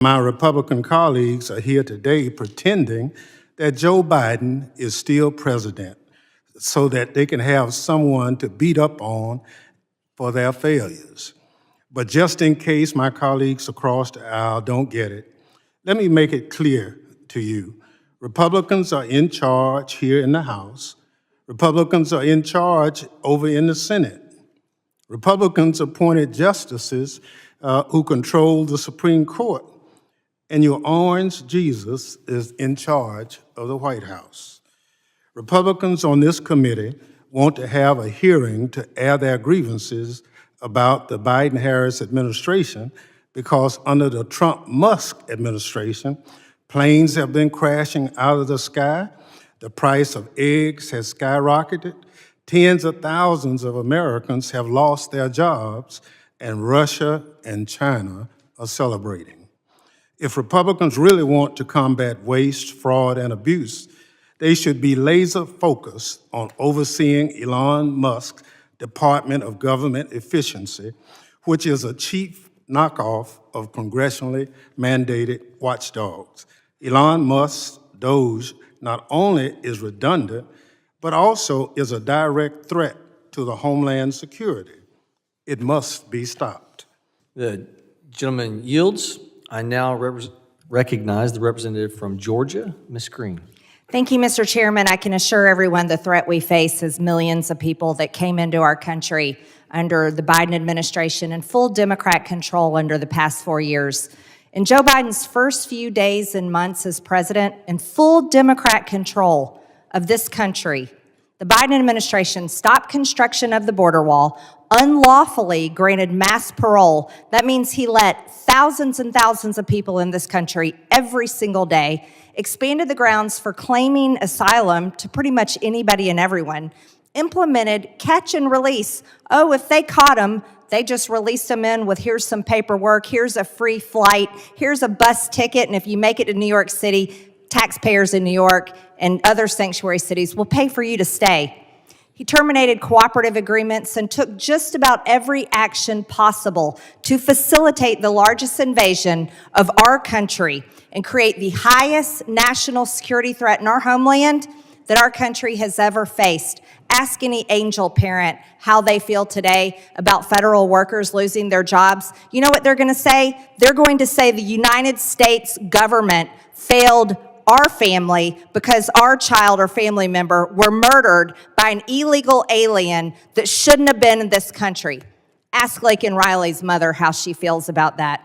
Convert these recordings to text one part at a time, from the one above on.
My Republican colleagues are here today pretending that Joe Biden is still president so that they can have someone to beat up on for their failures. But just in case my colleagues across the aisle don't get it, let me make it clear to you. Republicans are in charge here in the House. Republicans are in charge over in the Senate. Republicans appointed justices who control the Supreme Court. And your orange Jesus is in charge of the White House. Republicans on this committee want to have a hearing to air their grievances about the Biden-Harris administration because under the Trump-Musk administration, planes have been crashing out of the sky, the price of eggs has skyrocketed, tens of thousands of Americans have lost their jobs, and Russia and China are celebrating. If Republicans really want to combat waste, fraud, and abuse, they should be laser focused on overseeing Elon Musk's Department of Government Efficiency, which is a cheap knockoff of congressionally mandated watchdogs. Elon Musk's DOGE not only is redundant, but also is a direct threat to the homeland security. It must be stopped. The gentleman yields. I now recognize the representative from Georgia, Ms. Green. Thank you, Mr. Chairman. I can assure everyone the threat we face is millions of people that came into our country under the Biden administration and full Democrat control under the past 4 years. In Joe Biden's first few days and months as president and full Democrat control of this country, the Biden administration stopped construction of the border wall, unlawfully granted mass parole. That means he let thousands and thousands of people in this country every single day, expanded the grounds for claiming asylum to pretty much anybody and everyone, implemented catch and release. Oh, if they caught him, they just released him in with here's some paperwork, here's a free flight, here's a bus ticket, and if you make it to New York City, taxpayers in New York and other sanctuary cities will pay for you to stay. He terminated cooperative agreements and took just about every action possible to facilitate the largest invasion of our country and create the highest national security threat in our homeland that our country has ever faced. Ask any angel parent how they feel today about federal workers losing their jobs. You know what they're going to say? They're going to say the United States government failed our family because our child or family member were murdered by an illegal alien that shouldn't have been in this country. Ask Laken Riley's mother how she feels about that.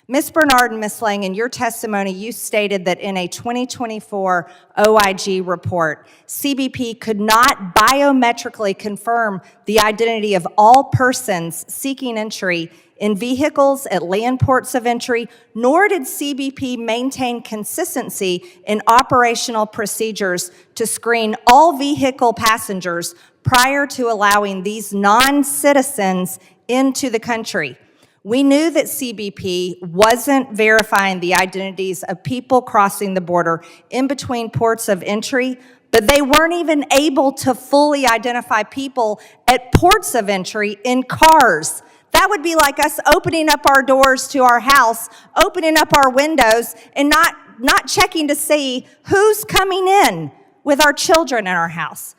Ms. Bernard and Ms. Lang, in your testimony, you stated that in a 2024 OIG report, CBP could not biometrically confirm the identity of all persons seeking entry in vehicles at land ports of entry, nor did CBP maintain consistency in operational procedures to screen all vehicle passengers prior to allowing these non-citizens into the country. We knew that CBP wasn't verifying the identities of people crossing the border in between ports of entry, but they weren't even able to fully identify people at ports of entry in cars. That would be like us opening up our doors to our house, opening up our windows, and not checking to see who's coming in with our children in our house.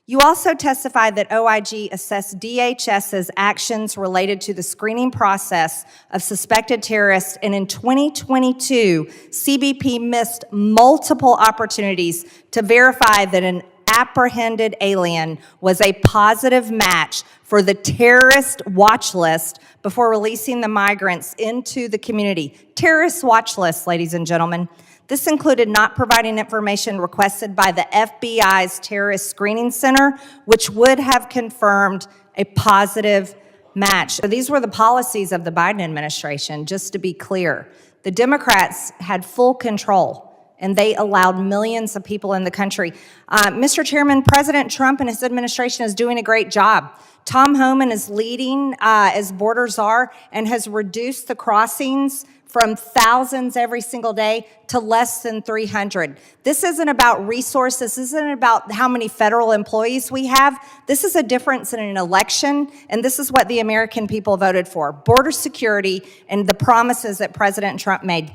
You also testified that OIG assessed DHS's actions related to the screening process of suspected terrorists, and in 2022, CBP missed multiple opportunities to verify that an apprehended alien was a positive match for the terrorist watch list before releasing the migrants into the community. Terrorist watch list, ladies and gentlemen. This included not providing information requested by the FBI's Terrorist Screening Center, which would have confirmed a positive match. So these were the policies of the Biden administration, just to be clear. The Democrats had full control, and they allowed millions of people in the country. Mr. Chairman, President Trump and his administration is doing a great job. Tom Homan is leading as border czar and has reduced the crossings from thousands every single day to less than 300. This isn't about resources. This isn't about how many federal employees we have. This is a difference in an election, and this is what the American people voted for: border security and the promises that President Trump made.